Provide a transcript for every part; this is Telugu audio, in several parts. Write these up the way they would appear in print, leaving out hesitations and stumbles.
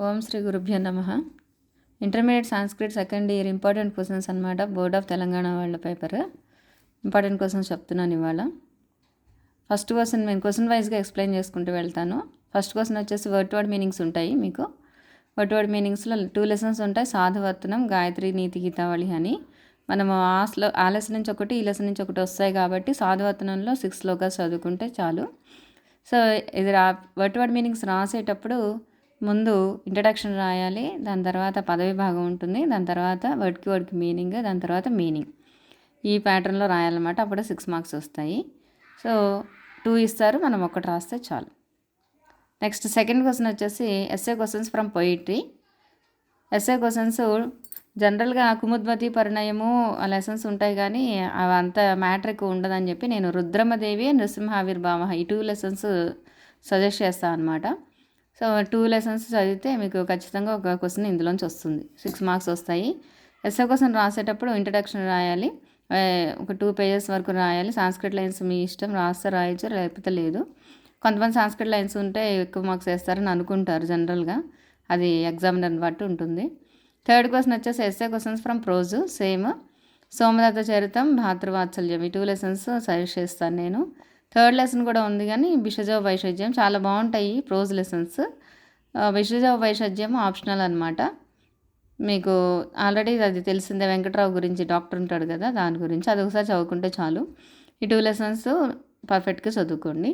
ఓం శ్రీ గురుభ్యో నమః. Intermediate Sanskrit second year important questions అనమాట. బోర్డ్ ఆఫ్ తెలంగాణ వాళ్ళ పేపర్ ఇంపార్టెంట్ క్వశ్చన్స్ చెప్తున్నాను ఇవాళ. ఫస్ట్ క్వశ్చన్ నేను క్వశ్చన్ వైజ్గా ఎక్స్ప్లెయిన్ చేసుకుంటూ వెళ్తాను. ఫస్ట్ క్వశ్చన్ వచ్చేసి వర్డ్ టు వర్డ్ మీనింగ్స్ ఉంటాయి. మీకు వర్డ్ టు వర్డ్ మీనింగ్స్లో 2 లెసన్స్ ఉంటాయి. సాధువర్తనం, గాయత్రి, నీతి, గీతావళి అని. మనము ఆ లెసన్ నుంచి ఒకటి, ఈ లెసన్ నుంచి ఒకటి వస్తాయి కాబట్టి సాధువర్తనంలో 6 శ్లోకాస్ చదువుకుంటే చాలు. సో ఇది వర్డ్ టు వర్డ్ మీనింగ్స్ రాసేటప్పుడు ముందు ఇంట్రడక్షన్ రాయాలి, దాని తర్వాత పదవి భాగం ఉంటుంది, దాని తర్వాత వర్డ్కి మీనింగ్, దాని తర్వాత మీనింగ్. ఈ ప్యాటర్న్లో రాయాలన్నమాట. అప్పుడు 6 మార్క్స్ వస్తాయి. సో 2 ఇస్తారు, మనం ఒకటి రాస్తే చాలు. నెక్స్ట్ సెకండ్ క్వశ్చన్ వచ్చేసి SA questions from poetry. SA questions జనరల్గా కుముద్వతి, పరిణయము లెసన్స్ ఉంటాయి కానీ అవి అంత మ్యాటర్ ఎక్కువ ఉండదని చెప్పి నేను రుద్రమదేవి, నృసింహావిర్భావ ఈ 2 లెసన్స్ సజెస్ట్ చేస్తాను అనమాట. సో 2 లెసన్స్ చదివితే మీకు ఖచ్చితంగా ఒక క్వశ్చన్ ఇందులోంచి వస్తుంది. 6 మార్క్స్ వస్తాయి. ఎస్ఏ క్వశ్చన్ రాసేటప్పుడు ఇంట్రడక్షన్ రాయాలి, ఒక 2 పేజెస్ వరకు రాయాలి. సాంస్క్రిట్ లైన్స్ మీ ఇష్టం, రాస్తే రాయొచ్చు, లేకపోతే లేదు. కొంతమంది సాంస్క్రిట్ లైన్స్ ఉంటే ఎక్కువ మార్క్స్ వేస్తారని అనుకుంటారు జనరల్గా, అది ఎగ్జామినర్ని బట్టి ఉంటుంది. థర్డ్ క్వశ్చన్ వచ్చేసి SA questions from prose, same Somadatta Charitam, భాతృవాత్సల్యం ఈ 2 లెసన్స్ సజెస్ట్ చేస్తాను నేను. థర్డ్ లెసన్ కూడా ఉంది కానీ భిషజ వైషజ్యం చాలా బాగుంటాయి ప్రోజ్ లెసన్స్. భిషజ వైషజ్యం ఆప్షనల్ అనమాట. మీకు ఆల్రెడీ అది తెలిసిందే, వెంకట్రావు గురించి డాక్టర్ ఉంటాడు కదా, దాని గురించి అది ఒకసారి చదువుకుంటే చాలు. ఈ 2 లెసన్స్ పర్ఫెక్ట్గా చదువుకోండి.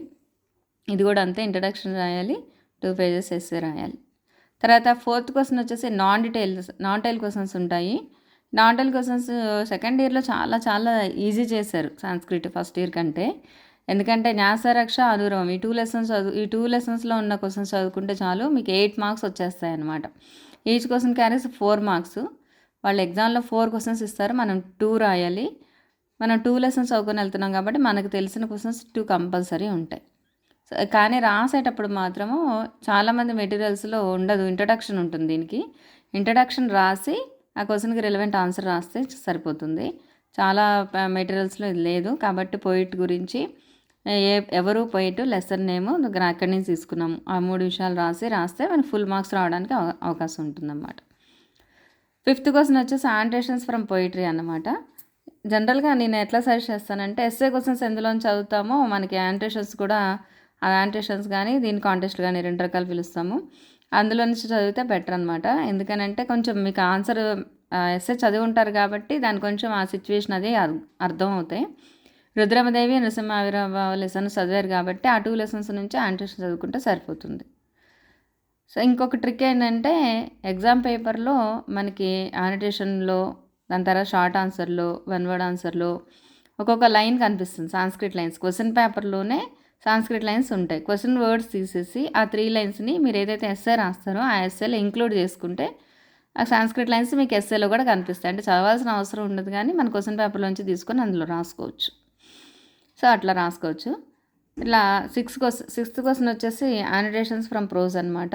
ఇది కూడా అంతే, ఇంట్రడక్షన్ రాయాలి, 2 పేజెస్ ఎస్సే రాయాలి. తర్వాత ఫోర్త్ క్వశ్చన్ వచ్చేసి నాన్ టైల్ క్వశ్చన్స్ ఉంటాయి. నాన్ టైల్ క్వశ్చన్స్ సెకండ్ ఇయర్లో చాలా చాలా ఈజీ చేశారు సాంస్క్రిట్ ఫస్ట్ ఇయర్ కంటే. ఎందుకంటే న్యాసరక్ష, అనురవం ఈ 2 లెసన్స్ ఈ 2 లెసన్స్లో ఉన్న క్వశ్చన్స్ చదువుకుంటే చాలు, మీకు 8 మార్క్స్ వచ్చేస్తాయి అన్నమాట. Each question carries 4 marks. వాళ్ళు ఎగ్జామ్లో 4 క్వశ్చన్స్ ఇస్తారు, మనం 2 రాయాలి. మనం 2 లెసన్స్ చదువుకొని వెళ్తున్నాం కాబట్టి మనకు తెలిసిన క్వశ్చన్స్ 2 కంపల్సరీ ఉంటాయి. కానీ రాసేటప్పుడు మాత్రము చాలామంది మెటీరియల్స్లో ఉండదు, ఇంట్రడక్షన్ ఉంటుంది దీనికి. ఇంట్రడక్షన్ రాసి ఆ క్వశ్చన్కి రిలవెంట్ ఆన్సర్ రాస్తే సరిపోతుంది. చాలా మెటీరియల్స్లో ఇది లేదు కాబట్టి పోయిట్ గురించి ఎవరు పోయిట్, లెసన్ నేమ్, అక్కడి నుంచి తీసుకున్నాము, ఆ 3 విషయాలు రాస్తే మనకి ఫుల్ మార్క్స్ రావడానికి అవకాశం ఉంటుందన్నమాట. ఫిఫ్త్ క్వశ్చన్ వచ్చేసి ఆంటేషన్స్ ఫ్రమ్ పోయిటరీ అన్నమాట. జనరల్గా నేను ఎట్లా సజెస్ట్ చేస్తానంటే ఎస్ఏ క్వశ్చన్స్ ఎందులోని చదువుతామో మనకి యాంటేషన్స్ కూడా, ఆ యాంటేషన్స్ కానీ దీని కాంటెస్ట్ కానీ 2 రకాలు పిలుస్తాము, అందులో నుంచి చదివితే బెటర్ అనమాట. ఎందుకనంటే కొంచెం మీకు ఆన్సర్ ఎస్ఏ చదివి ఉంటారు కాబట్టి దాని కొంచెం ఆ సిచ్యువేషన్ అది అర్థం అవుతాయి. రుద్రమదేవి, నృసింహావిర్భావ లెసన్ చదివారు కాబట్టి ఆ 2 లెసన్స్ నుంచి యాంటేషన్ చదువుకుంటే సరిపోతుంది. సో ఇంకొక ట్రిక్ ఏంటంటే ఎగ్జామ్ పేపర్లో మనకి యానిటేషన్లో, దాని తర్వాత షార్ట్ ఆన్సర్లో, 1 వర్డ్ ఆన్సర్లో ఒక్కొక్క లైన్ కనిపిస్తుంది. సాంస్క్రిట్ లైన్స్ క్వశ్చన్ పేపర్లోనే సాంస్క్రిట్ లైన్స్ ఉంటాయి. క్వశ్చన్ వర్డ్స్ తీసేసి ఆ 3 లైన్స్ని మీరు ఏదైతే ఎస్ఏ రాస్తారో ఆ ఎస్ఏలో ఇంక్లూడ్ చేసుకుంటే ఆ సాంస్క్రిట్ లైన్స్ మీకు ఎస్ఏలో కూడా కనిపిస్తాయి. అంటే చదవాల్సిన అవసరం ఉండదు కానీ మన క్వశ్చన్ పేపర్లోంచి తీసుకొని అందులో రాసుకోవచ్చు. సో అట్లా రాసుకోవచ్చు. ఇట్లా సిక్స్త్ క్వశ్చన్ వచ్చేసి యానిటేషన్స్ ఫ్రమ్ ప్రోజ్ అనమాట.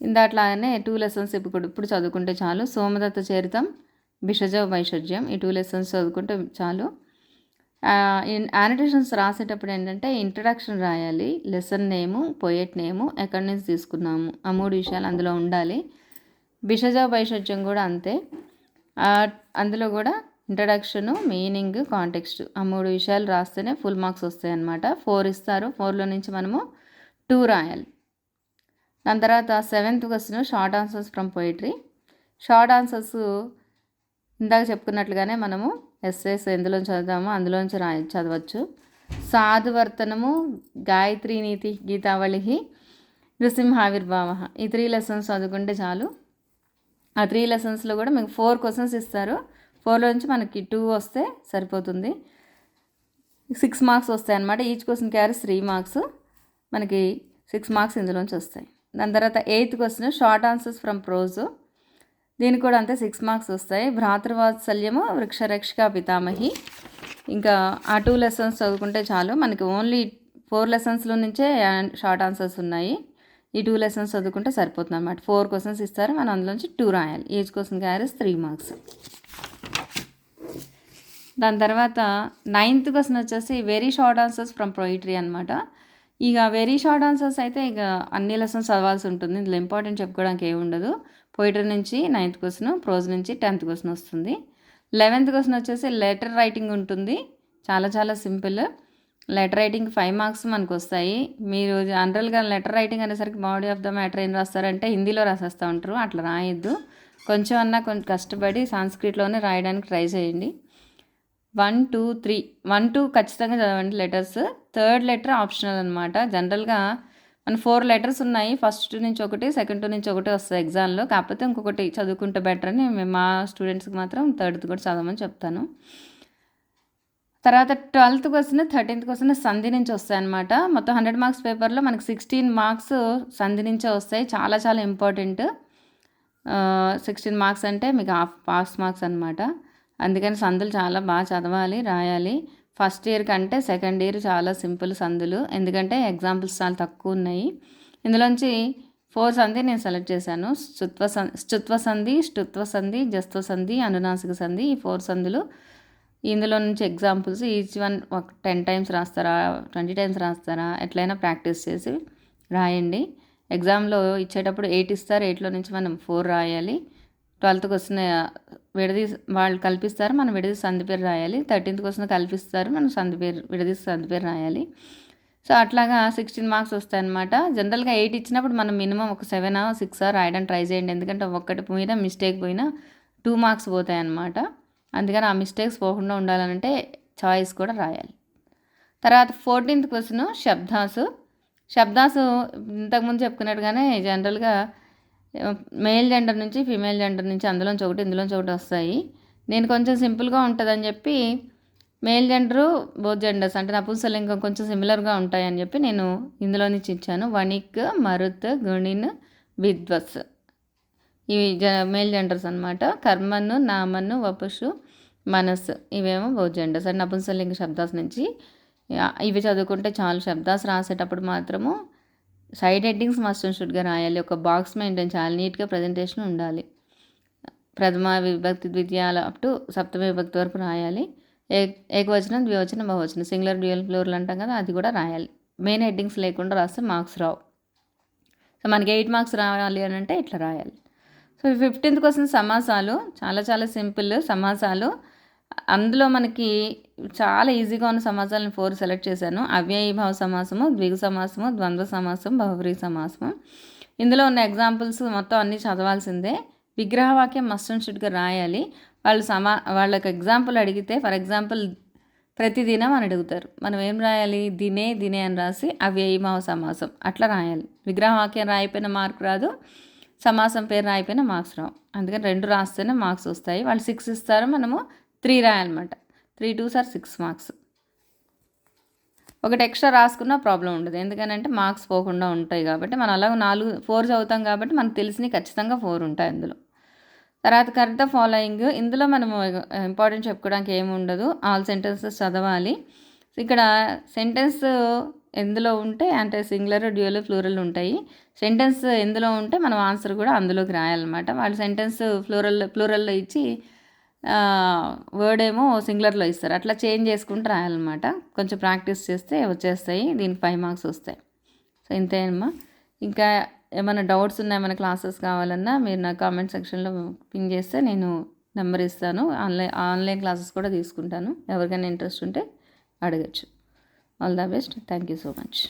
ఇందాట్లానే 2 లెసన్స్ ఇప్పుడు చదువుకుంటే చాలు. సోమదత్త చరితం, భిషజ వైషజ్యం ఈ 2 లెసన్స్ చదువుకుంటే చాలు. యానిటేషన్స్ రాసేటప్పుడు ఏంటంటే ఇంట్రడక్షన్ రాయాలి, లెసన్ నేము, పోయెట్ నేము, ఎక్కడి నుంచి తీసుకున్నాము, ఆ 3 విషయాలు అందులో ఉండాలి. భిషజ వైషజ్యం కూడా అంతే, అందులో కూడా ఇంట్రడక్షను, మీనింగ్, కాంటెక్స్ట్ ఆ 3 విషయాలు రాస్తేనే ఫుల్ మార్క్స్ వస్తాయి అన్నమాట. 4 ఇస్తారు, 4లో నుంచి మనము 2 రాయాలి. దాని తర్వాత 7th question short answers from poetry. Short answers ఇందాక చెప్పుకున్నట్లుగానే మనము ఎస్ఎస్ ఎందులోంచి చదువుతామో అందులోంచి చదవచ్చు. సాధువర్తనము, గాయత్రి, నీతి, గీతావళి, నృసింహావిర్భావ ఈ 3 లెసన్స్ చదువుకుంటే చాలు. ఆ 3 లెసన్స్లో కూడా మీకు 4 క్వశ్చన్స్ ఇస్తారు, 4లో నుంచి మనకి 2 వస్తే సరిపోతుంది. 6 మార్క్స్ వస్తాయి అన్నమాట. ఈచ్ క్వశ్చన్ క్యారీ 3 మార్క్స్, మనకి 6 మార్క్స్ ఇందులోంచి వస్తాయి. దాని తర్వాత 8th question short answers from prose. దీనికి కూడా అంతే 6 మార్క్స్ వస్తాయి. భ్రాతృవాత్సల్యము, వృక్షరక్షిక పితామహి, ఇంకా ఆ 2 లెసన్స్ చదువుకుంటే చాలు. మనకి ఓన్లీ 4 లెసన్స్లో నుంచే షార్ట్ ఆన్సర్స్ ఉన్నాయి. ఈ 2 లెసన్స్ చదువుకుంటే సరిపోతుంది అన్నమాట. 4 క్వశ్చన్స్ ఇస్తారు, మనం అందులోంచి 2 రాయాలి. Each question carries 3 marks. దాని తర్వాత 9th క్వశ్చన్ వచ్చేసి very short answers from poetry అనమాట. ఇక వెరీ షార్ట్ ఆన్సర్స్ అయితే ఇక అన్ని లెసన్స్ చదవాల్సి ఉంటుంది. ఇందులో ఇంపార్టెంట్ చెప్పుకోవడానికి ఏమి ఉండదు. పోయిటరీ నుంచి 9th క్వశ్చన్, ప్రోజ్ నుంచి 10th క్వశ్చన్ వస్తుంది. 11th క్వశ్చన్ వచ్చేసి లెటర్ రైటింగ్ ఉంటుంది. చాలా చాలా సింపుల్. లెటర్ రైటింగ్ 5 మార్క్స్ మనకు వస్తాయి. మీరు జనరల్గా లెటర్ రైటింగ్ అనేసరికి బాడీ ఆఫ్ ద మ్యాటర్ ఏం రాస్తారంటే హిందీలో రాసేస్తూ ఉంటారు. అట్లా రాయొద్దు. కొంచెం అన్నా కొంచెం కష్టపడి సాంస్క్రిట్లోనే రాయడానికి ట్రై చేయండి. 1, 2, 3 1, 2 ఖచ్చితంగా చదవండి లెటర్స్. థర్డ్ లెటర్ ఆప్షనల్ అనమాట. జనరల్గా మన 4 లెటర్స్ ఉన్నాయి. ఫస్ట్ నుంచి ఒకటి, సెకండ్ నుంచి ఒకటి వస్తుంది ఎగ్జామ్లో. కాకపోతే ఇంకొకటి చదువుకుంటే బెటర్ అని మా స్టూడెంట్స్కి మాత్రం థర్డ్ది కూడా చదవమని చెప్తాను. తర్వాత 12th క్వశ్చన్, 13th క్వశ్చన్ సంధి నుంచి వస్తాయి అనమాట. మొత్తం 100 మార్క్స్ పేపర్లో మనకి 16 మార్క్స్ సంధి నుంచే వస్తాయి. చాలా చాలా ఇంపార్టెంట్. 16 మార్క్స్ అంటే మీకు పాస్ మార్క్స్ అనమాట. అందుకని సందులు చాలా బాగా చదవాలి, రాయాలి. ఫస్ట్ ఇయర్ కంటే సెకండ్ ఇయర్ చాలా సింపుల్ సందులు, ఎందుకంటే ఎగ్జాంపుల్స్ చాలా తక్కువ ఉన్నాయి. ఇందులోంచి 4 సంధి నేను సెలెక్ట్ చేశాను. స్తుత్వ సంధి, ష్టుత్వ సంధి, జస్త్వ సంధి, అనునాసిక సంధి. ఈ 4 సంధులు. ఇందులో నుంచి ఎగ్జాంపుల్స్ ఈచ్ వన్ ఒక 10 టైమ్స్ రాస్తారా, 20 టైమ్స్ రాస్తారా, ఎట్లయినా ప్రాక్టీస్ చేసి రాయండి. ఎగ్జామ్లో ఇచ్చేటప్పుడు 8 ఇస్తారు. 8లో నుంచి మనం 4 రాయాలి. 12th క్వశ్చన్ విడదీసి వాళ్ళు కల్పిస్తారు, మనం విడదీసి సంధి పేరు రాయాలి. 13th క్వశ్చన్ కల్పిస్తారు, మనం విడదీసి సంధి పేరు రాయాలి. సో అట్లాగా 16 మార్క్స్ వస్తాయన్నమాట. జనరల్గా 8 ఇచ్చినప్పుడు మనం మినిమం ఒక 7 or 6 రాయడానికి ట్రై చేయండి. ఎందుకంటే ఒక్కటి మీద మిస్టేక్ పోయినా 2 మార్క్స్ పోతాయి అన్నమాట. అందుకని ఆ మిస్టేక్స్ పోకుండా ఉండాలంటే చాయిస్ కూడా రాయాలి. తర్వాత 14th క్వశ్చన్ శబ్దాసు ఇంతకుముందు చెప్పుకున్నట్టుగానే జనరల్గా మేల్ జెండర్ నుంచి ఫీమేల్ జెండర్ నుంచి అందులోంచి ఒకటి ఇందులోంచి ఒకటి వస్తాయి. నేను కొంచెం సింపుల్గా ఉంటుందని చెప్పి మేల్ జెండరు బోత్ జెండర్స్ అంటే నపుంసలింగం కొంచెం సిమిలర్గా ఉంటాయని చెప్పి నేను ఇందులో నుంచి ఇచ్చాను. వణిక్, మరుత్, గుణిన్, విద్వస్ ఇవి మేల్ జెండర్స్ అనమాట. కర్మను, నామను, వపుషు, మనస్సు ఇవేమో బోత్ జెండర్స్ అంటే నపుంసలింగ శబ్దాస్ నుంచి. ఇవి చదువుకుంటే చాలు. శబ్దాస్ రాసేటప్పుడు మాత్రము సైడ్ హెడ్డింగ్స్ మస్ట్ అండ్ షుడ్గా రాయాలి. ఒక బాక్స్ మెయింటైన్ చేయాలి. నీట్గా ప్రజెంటేషన్ ఉండాలి. ప్రథమ విభక్తి, ద్వితీయాల అప్ టు సప్తమ విభక్తి వరకు రాయాలి. ఏకవచనం, ద్వివచనం, బహువచనం, సింగులర్, డ్యూయల్, ప్లూరల్ అంటాం కదా, అది కూడా రాయాలి. మెయిన్ హెడ్డింగ్స్ లేకుండా రాస్తే మార్క్స్ రావు. సో మనకి 8 మార్క్స్ రావాలి అని అంటే ఇట్లా రాయాలి. సో 15th క్వశ్చన్ సమాసాలు. చాలా చాలా సింపుల్ సమాసాలు. అందులో మనకి చాలా ఈజీగా ఉన్న సమాసాలను 4 సెలెక్ట్ చేశాను. అవ్యయీభావ సమాసము, ద్విగు సమాసము, ద్వంద్వ సమాసం, బహువ్రీహి సమాసము. ఇందులో ఉన్న ఎగ్జాంపుల్స్ మొత్తం అన్నీ చదవాల్సిందే. విగ్రహవాక్యం మస్ట్ అండ్ షుడ్గా రాయాలి. వాళ్ళకి ఎగ్జాంపుల్ అడిగితే ఫర్ ఎగ్జాంపుల్ ప్రతిదినం అని అడుగుతారు. మనం ఏం రాయాలి? దినే దినే అని రాసి అవ్యయీభావ సమాసం అట్లా రాయాలి. విగ్రహవాక్యం రాయిపోయిన మార్క్ రాదు, సమాసం పేరు రాయిపోయిన మార్క్స్ రావు. అందుకని 2 రాస్తేనే మార్క్స్ వస్తాయి. వాళ్ళు 6 ఇస్తారు, మనము 3 రాయాలన్నమాట. 3 2s are 6 మార్క్స్. ఒకటి ఎక్స్ట్రా రాసుకున్నా ప్రాబ్లం ఉండదు, ఎందుకనంటే మార్క్స్ పోకుండా ఉంటాయి కాబట్టి. మనం అలాగ 4 చదువుతాం కాబట్టి మనకు తెలిసినవి ఖచ్చితంగా 4 ఉంటాయి అందులో. తర్వాత కరెక్ట్ ద ఫాలోయింగ్. ఇందులో మనము ఇంపార్టెంట్ చెప్పుకోవడానికి ఏమి ఉండదు. ఆల్ సెంటెన్సెస్ చదవాలి. ఇక్కడ సెంటెన్స్ ఎందులో ఉంటే అంటే సింగులర్, డ్యూయల్, ప్లూరల్ ఉంటాయి. సెంటెన్స్ ఎందులో ఉంటే మనం ఆన్సర్ కూడా అందులోకి రాయాలన్నమాట. వాళ్ళు సెంటెన్స్ ప్లూరల్లో ఇచ్చి వర్డ్ ఏమో సింగులర్లో ఇస్తారు. అట్లా చేంజ్ చేసుకుంటూ రాయాలన్నమాట. కొంచెం ప్రాక్టీస్ చేస్తే వచ్చేస్తాయి. దీనికి 5 మార్క్స్ వస్తాయి. సో ఇంతేనమ్మా. ఇంకా ఏమైనా డౌట్స్ ఉన్నాయి, ఏమైనా క్లాసెస్ కావాలన్నా మీరు నా కామెంట్ సెక్షన్లో పింగ్ చేస్తే నేను నెంబర్ ఇస్తాను. ఆన్లైన్ క్లాసెస్ కూడా తీసుకుంటాను. ఎవరికైనా ఇంట్రెస్ట్ ఉంటే అడగచ్చు. All the best. Thank you so much.